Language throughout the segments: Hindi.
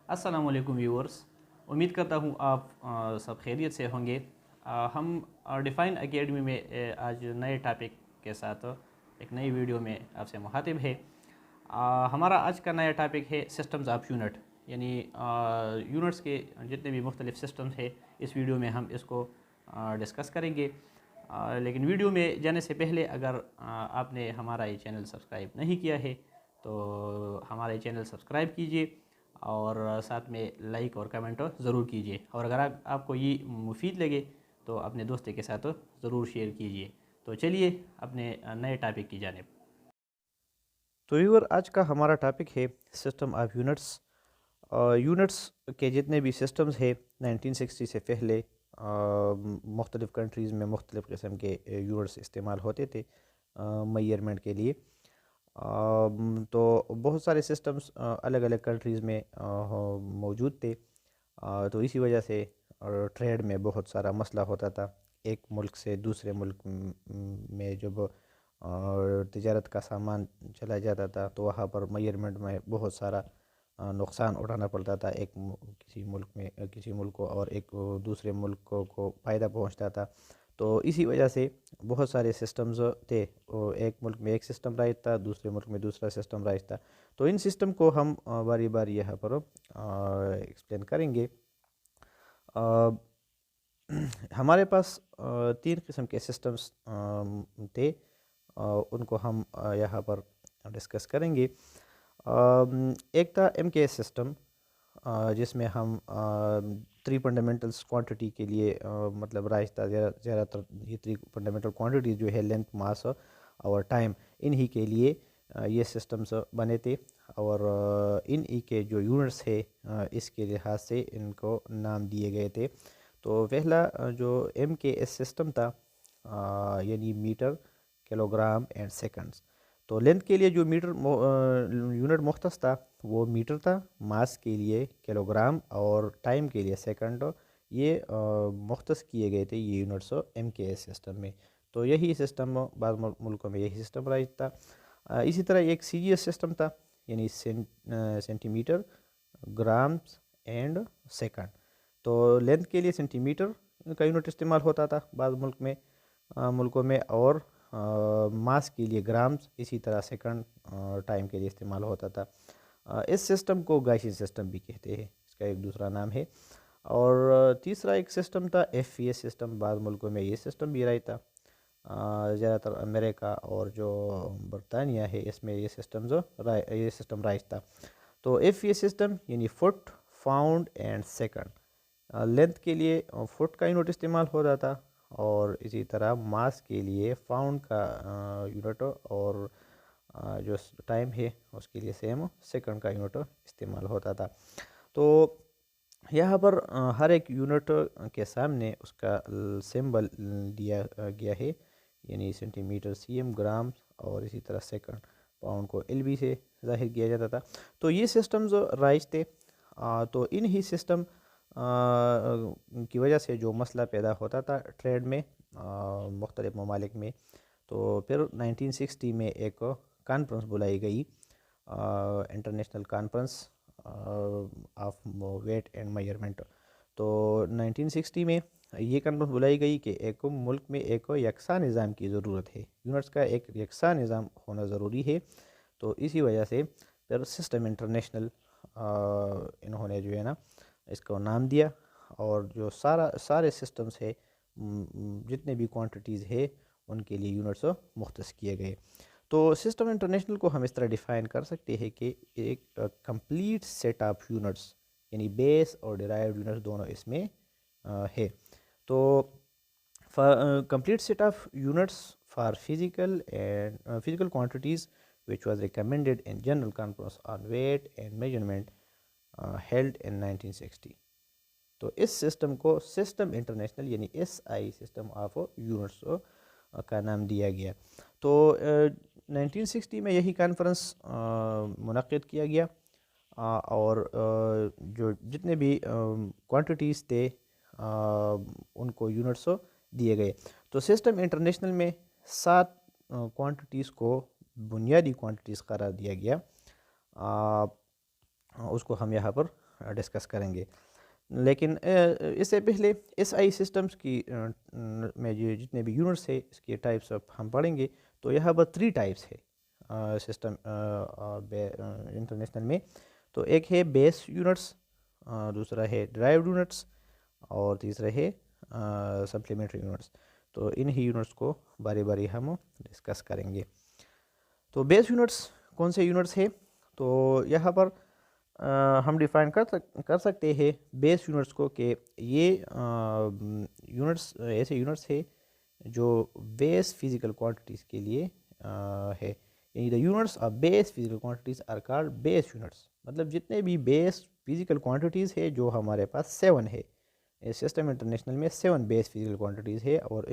अस्सलाम वालेकुम व्यूअर्स। उम्मीद करता हूँ आप सब खैरियत से होंगे। हम डिफ़ाइन एकेडमी में आज नए टॉपिक के साथ एक नई वीडियो में आपसे मुखातिब है। हमारा आज का नया टॉपिक है सिस्टम्स ऑफ यूनिट, यानी यूनिट्स के जितने भी मुख्तलिफ सिस्टम्स हैं इस वीडियो में हम इसको डिस्कस करेंगे। लेकिन वीडियो में जाने से पहले अगर आपने हमारा ये चैनल सब्सक्राइब नहीं किया है तो हमारा ये चैनल सब्सक्राइब कीजिए और साथ में लाइक और कमेंट ज़रूर कीजिए। और अगर आपको ये मुफीद लगे तो अपने दोस्तों के साथ ज़रूर शेयर कीजिए। तो चलिए अपने नए टॉपिक की जानिब। तो व्यूअर, आज का हमारा टॉपिक है सिस्टम ऑफ यूनिट्स। यूनिट्स के जितने भी सिस्टम्स है 1960 से पहले मुख्तलिफ़ कंट्रीज़ में मुख्तलिफ़ किस्म के यूनिट्स इस्तेमाल होते थे मेजरमेंट के लिए। तो बहुत सारे सिस्टम्स अलग अलग कंट्रीज़ में मौजूद थे। तो इसी वजह से ट्रेड में बहुत सारा मसला होता था। एक मुल्क से दूसरे मुल्क में जब तिजारत का सामान चला जाता था तो वहाँ पर मेजरमेंट में बहुत सारा नुकसान उठाना पड़ता था। किसी मुल्क में किसी मुल्क को और एक दूसरे मुल्क को फ़ायदा पहुँचता था। तो इसी वजह से बहुत सारे सिस्टम्स थे। एक मुल्क में एक सिस्टम राइज था, दूसरे मुल्क में दूसरा सिस्टम राइज था। तो इन सिस्टम को हम बारी बारी यहाँ पर एक्सप्लेन करेंगे। अ, हमारे पास तीन किस्म के सिस्टम्स थे। उनको हम यहाँ पर डिस्कस करेंगे। एक था MKS सिस्टम, जिसमें हम थ्री फंडामेंटल्स क्वांटिटी के लिए मतलब राइज था। ज़्यादातर ये थ्री फंडामेंटल क्वांटिटी जो है लेंथ, मास और टाइम, इन्हीं के लिए ये सिस्टम्स बने थे। और इन्हीं के जो यूनिट्स है इसके लिहाज से इनको नाम दिए गए थे। तो पहला जो MKS सिस्टम था यानी मीटर, किलोग्राम एंड सेकंड्स। तो लेंथ के लिए जो मीटर यूनिट मुख्तस था वो मीटर था, मास के लिए किलोग्राम और टाइम के लिए सेकंड। ये मुख्तस किए गए थे ये यूनिट्स MKS सिस्टम में। तो यही सिस्टम बाद मुल्कों में यही सिस्टम राइज था। इसी तरह एक CGS सिस्टम था, यानी सेंटीमीटर, ग्राम्स एंड सेकंड। तो लेंथ के लिए सेंटीमीटर का यूनिट इस्तेमाल होता था बाद मुल्कों में, और मास के लिए ग्राम्स, इसी तरह सेकंड टाइम के लिए इस्तेमाल होता था। इस सिस्टम को गाइसिन सिस्टम भी कहते हैं, इसका एक दूसरा नाम है। और तीसरा एक सिस्टम था FVS सिस्टम। बाद मुल्कों में ये सिस्टम भी रहा था। ज़्यादातर अमेरिका और जो बरतानिया है इसमें ये सिस्टम राइज था। तो FVS सिस्टम यानी foot, pound and second. Length के लिए फुट का यूनिट इस्तेमाल होता था, और इसी तरह मास के लिए पाउंड का यूनिट, और जो टाइम है उसके लिए सेम सेकंड का यूनिट इस्तेमाल होता था। तो यहाँ पर हर एक यूनिट के सामने उसका सिंबल दिया गया है, यानी सेंटीमीटर CM, ग्राम, और इसी तरह सेकंड, पाउंड को LB से जाहिर किया जाता था। तो ये सिस्टम्स राइज थे। तो इन ही सिस्टम की वजह से जो मसला पैदा होता था ट्रेड में मुख्तलिफ ममालिक में, तो फिर 1960 में एक कॉन्फ्रेंस बुलाई गई, international conference of weight and measurement. तो 1960 में ये कॉन्फ्रेंस बुलाई गई कि एक मुल्क में एक यकसा निज़ाम की ज़रूरत है, यूनिट्स का एक यकसा निज़ाम होना ज़रूरी है। तो इसी वजह से फिर सिस्टम इंटरनेशनल इन्होंने जो है ना इसको नाम दिया। और जो सारे सिस्टम्स है, जितने भी क्वांटिटीज़ है, उनके लिए यूनिट्स मुख्तस किए गए। तो सिस्टम इंटरनेशनल को हम इस तरह डिफ़ाइन कर सकते हैं कि एक कंप्लीट सेट ऑफ यूनिट्स, यानी बेस और डिराइव्ड यूनिट्स दोनों इसमें है। तो complete set of units for physical quantities which was recommended in general conference on weight and measurement held in 1960। तो इस सिस्टम को सिस्टम इंटरनेशनल यानी SI सिस्टम ऑफ यूनिट्स का नाम दिया गया। तो 1960 में यही कॉन्फ्रेंस मुनक़िद किया गया। और जो जितने भी क्वांटिटीज़ थे उनको यूनिट्स दिए गए। तो सिस्टम इंटरनेशनल में 7 क्वांटिटीज़ को बुनियादी क्वांटिटीज़ करार दिया गया। उसको हम यहाँ पर डिस्कस करेंगे। लेकिन इससे पहले SI सिस्टम्स की में जो जितने भी यूनिट्स है इसके टाइप्स ऑफ हम पढ़ेंगे। तो यहाँ पर 3 टाइप्स है सिस्टम इंटरनेशनल में। तो एक है बेस यूनिट्स, दूसरा है ड्राइव्ड यूनिट्स और तीसरा है सप्लीमेंट्री यूनिट्स। तो इन ही यूनिट्स को बारी बारी हम डिस्कस करेंगे। तो बेस यूनिट्स कौन से यूनिट्स है? तो यहाँ पर हम डिफ़ाइन कर सकते हैं बेस यूनिट्स को कि ये यूनिट्स ऐसे यूनिट्स है जो बेस फिज़िकल क्वांटिटीज़ के लिए है। यानी the units of base physical quantities are called base units. मतलब जितने भी बेस फिज़िकल क्वांटिटीज़ है जो हमारे पास 7 है, इस सिस्टम इंटरनेशनल में 7 बेस फिज़िकल क्वांटिटीज़ है और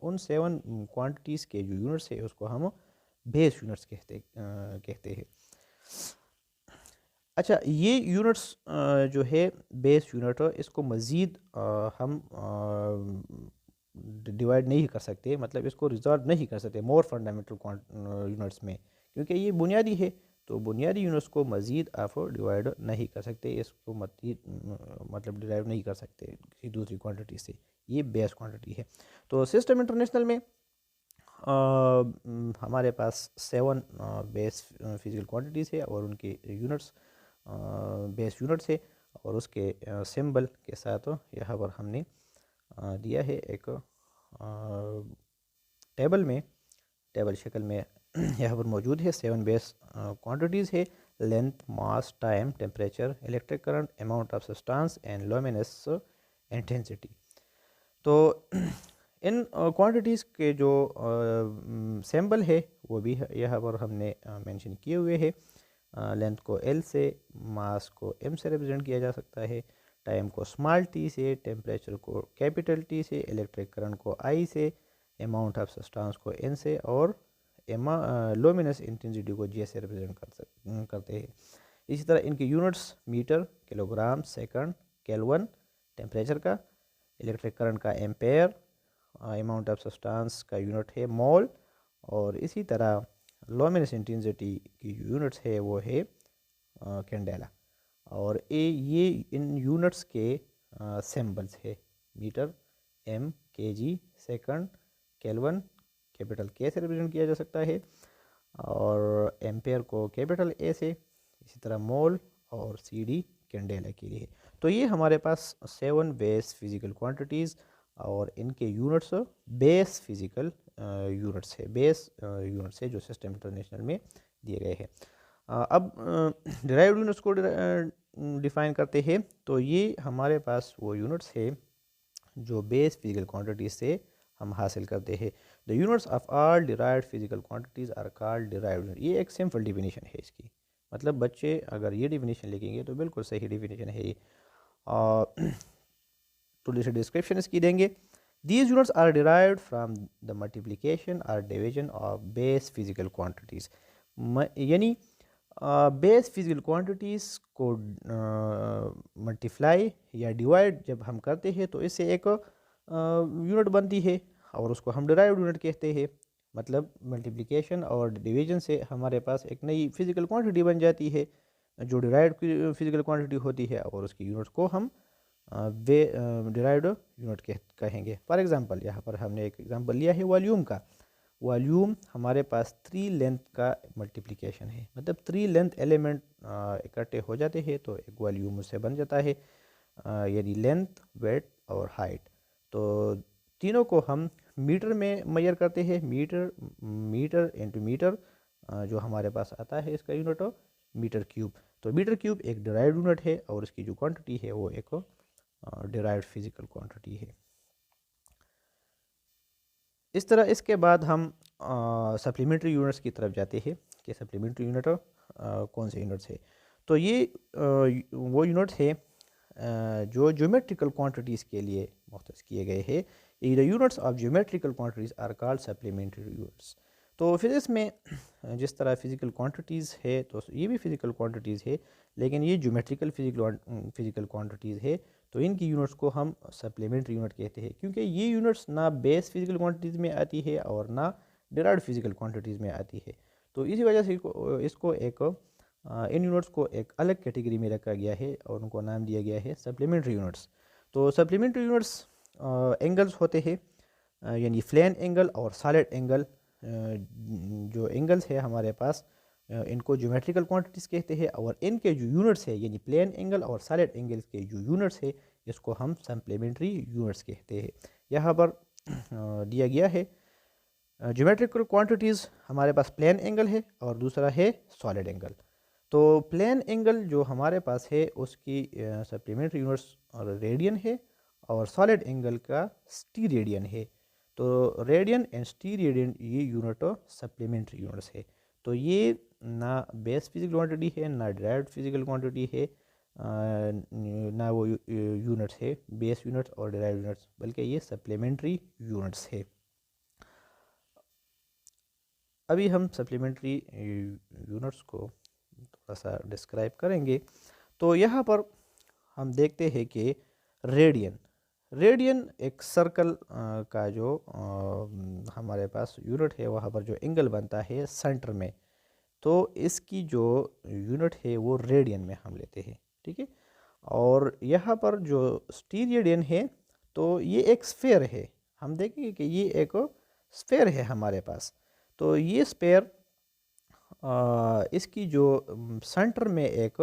उन 7 क्वांटिटीज़ के जो यूनिट्स है उसको हम बेस यूनिट्स कहते हैं। अच्छा, ये यूनिट्स जो है बेस यूनिट, इसको मज़ीद हम डिवाइड नहीं कर सकते, मतलब इसको रिजॉल्व नहीं कर सकते मोर फंडामेंटल यूनिट्स में, क्योंकि ये बुनियादी है। तो बुनियादी यूनिट्स को मज़ीद आप डिवाइड नहीं कर सकते, इसको मज़ीद मतलब डिराइव नहीं कर सकते किसी दूसरी क्वांटिटी से। ये बेस क्वांटिटी है। तो सिस्टम इंटरनेशनल में हमारे पास 7 बेस फिज़िकल क्वांटिटीज़ है और उनके यूनिट्स बेस यूनिट्स है और उसके सिंबल के साथ यहाँ पर हमने दिया है एक टेबल शक्ल में यहाँ पर मौजूद है। 7 बेस क्वांटिटीज़ है: length, mass, time, temperature, electric current, amount of substance and luminous intensity. तो इन क्वांटिटीज़ के जो सिंबल है वो भी यहाँ पर हमने मेंशन किए हुए हैं। लेंथ को L से, मास को M से रिप्रेजेंट किया जा सकता है, टाइम को स्मॉल t से, टेम्परेचर को कैपिटल T से, इलेक्ट्रिक करंट को I से, अमाउंट ऑफ सब्सटेंस को N से और लुमिनस इंटेंसिटी को J से रिप्रेजेंट करते हैं। इसी तरह इनके units metre, kilogram, second, kelvin temperature का, इलेक्ट्रिक करंट का एम्पेयर, अमाउंट ऑफ सब्सटेंस का यूनिट है मोल, और इसी तरह लुमिनस इंटेंसिटी की यूनिट्स है वो है कैंडेला। और ये इन यूनिट्स के सिंबल्स है: metre M, kg, second kelvin capital K से रिप्रेजेंट किया जा सकता है, और एम्पेयर को कैपिटल A से, इसी तरह मोल और CD कैंडेला के लिए। तो ये हमारे पास 7 बेस फिज़िकल क्वांटिटीज़ और इनके यूनिट्स बेस फिज़िकल यूनिट्स है, बेस यूनिट्स है जो सिस्टम इंटरनेशनल में दिए गए हैं। अब डिराइव्ड यूनिट्स को डिफ़ाइन करते हैं। तो ये हमारे पास वो यूनिट्स है जो बेस फिज़िकल क्वांटिटीज से हम हासिल करते हैं। The units of all derived physical quantities are called derived unit. ये एक सिंपल डिफिनीशन है इसकी, मतलब बच्चे अगर ये डिफिनीशन लिखेंगे तो बिल्कुल सही डिफिनीशन है ये। थोड़ी सी डिस्क्रिप्शन इसकी देंगे: These units are derived from the multiplication or division of base physical quantities। यानी बेस फिजिकल क्वांटिटीज़ को मल्टीप्लाई या डिवाइड जब हम करते हैं तो इससे एक यूनिट बनती है और उसको हम डिराइव्ड यूनिट कहते हैं। मतलब मल्टीप्लिकेशन और डिवीजन से हमारे पास एक नई फिजिकल क्वांटिटी बन जाती है जो डिराइव्ड फिजिकल क्वांटिटी होती है, और उसकी यूनिट को हम डिराइव्ड यूनिट कहेंगे। फॉर एग्जांपल यहाँ पर हमने एक एग्जांपल लिया है वॉल्यूम का। वॉल्यूम हमारे पास 3 लेंथ का मल्टीप्लिकेशन है, मतलब 3 लेंथ एलिमेंट इकट्ठे हो जाते हैं तो एक वॉल्यूम उससे बन जाता है, यानी लेंथ, वेट और हाइट। तो तीनों को हम मीटर में मेजर करते हैं। मीटर इंटू मीटर जो हमारे पास आता है इसका यूनिट मीटर क्यूब। तो मीटर क्यूब एक डिराइव्ड यूनिट है और इसकी जो क्वांटिटी है वो एक डिराइव्ड फिजिकल क्वांटिटी है। इस तरह इसके बाद हम सप्लीमेंट्री यूनिट्स की तरफ जाते हैं कि सप्लीमेंट्री यूनिट कौन से यूनिट्स है। तो ये वो यूनिट्स है जो ज्योमेट्रिकल क्वांटिटीज़ के लिए मुख्तस किए गए हैं। The units of geometrical quantities are called supplementary units. तो फिज़िक्स में जिस तरह फिज़िकल क्वांटिटीज़ है तो ये भी फ़िज़िकल क्वांटिटीज़ है, लेकिन ये ज्योमेट्रिकल फिज़िकल क्वांटिटीज़ है, तो इनकी यूनिट्स को हम सप्लीमेंट्री यूनिट कहते हैं, क्योंकि ये यूनिट्स ना बेस फिज़िकल क्वांटिटीज़ में आती है और ना डिराइव्ड फिज़िकल क्वांटिटीज़ में आती है। तो इसी वजह से इसको एक इन यूनिट्स को एक अलग कैटेगरी में रखा गया है और उनको नाम दिया गया है सप्लीमेंट्री यूनिट्स। तो सप्लीमेंट्री यूनिट्स एंगल्स होते हैं, यानी फ्लैन एंगल और सॉलिड एंगल। जो एंगल्स है हमारे पास, इनको ज्योमेट्रिकल क्वांटिटीज़ कहते हैं, और इनके जो यूनिट्स है यानी प्लेन एंगल और सॉलिड एंगल्स के जो यूनिट्स है इसको हम सप्लीमेंट्री यूनिट्स कहते हैं। यहाँ पर दिया गया है ज्योमेट्रिकल क्वांटिटीज़, हमारे पास प्लेन एंगल है और दूसरा है सॉलिड एंगल। तो प्लेन एंगल जो हमारे पास है उसकी सप्लीमेंट्री यूनिट्स और रेडियन है, और सॉलिड एंगल का स्टीरेडियन है। तो रेडियन एंड स्टीरेडियन ये यूनिट सप्लीमेंट्री यूनिट्स है। तो ये ना बेस फिजिकल क्वांटिटी है, ना डिराइव्ड फिजिकल क्वांटिटी है, ना वो यूनिट्स है बेस यूनिट्स और डिराइव्ड यूनिट्स, बल्कि ये सप्लीमेंट्री यूनिट्स है। अभी हम सप्लीमेंट्री यूनिट्स को थोड़ा सा डिस्क्राइब करेंगे। तो यहाँ पर हम देखते हैं कि रेडियन रेडियन एक सर्कल का जो हमारे पास यूनिट है, वहाँ पर जो एंगल बनता है सेंटर में, तो इसकी जो यूनिट है वो रेडियन में हम लेते हैं, ठीक है। और यहाँ पर जो स्टीरेडियन है, तो ये एक स्फेयर है। हम देखेंगे कि ये एक स्फेयर है हमारे पास। तो ये स्फेयर इसकी जो सेंटर में एक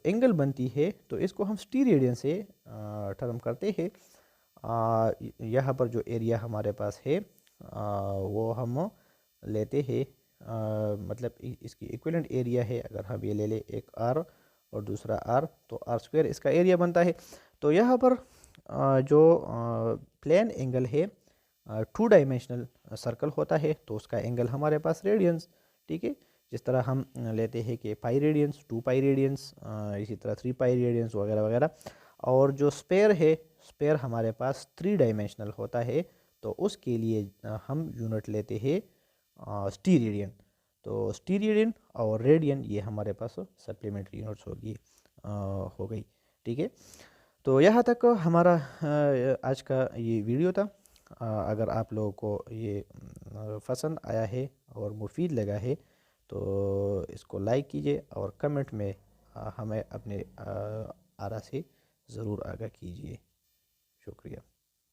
एंगल बनती है, तो इसको हम स्टीरेडियन से टर्म करते हैं। यहाँ पर जो एरिया हमारे पास है वो हम लेते हैं, मतलब इसकी इक्विवेलेंट एरिया है। अगर हम ये ले लें एक आर और दूसरा आर, तो आर स्क्वायर इसका एरिया बनता है। तो यहाँ पर जो प्लेन एंगल है, 2 डायमेंशनल सर्कल होता है, तो उसका एंगल हमारे पास रेडियंस, ठीक है। जिस तरह हम लेते हैं कि पाई रेडियंस, 2 पाई रेडियंस, इसी तरह 3 पाई रेडियंस वगैरह वगैरह। और जो स्पेयर है, स्पेयर हमारे पास 3 डायमेंशनल होता है, तो उसके लिए हम यूनिट लेते हैं स्टीरेडियन। तो स्टीरेडियन और रेडियन ये हमारे पास सप्लीमेंट्री यूनिट्स हो गई, ठीक है। तो यहाँ तक हमारा आज का ये वीडियो था। अगर आप लोगों को ये पसंद आया है और मुफीद लगा है, तो इसको लाइक कीजिए और कमेंट में हमें अपने आरा से ज़रूर आगाह कीजिए। शुक्रिया।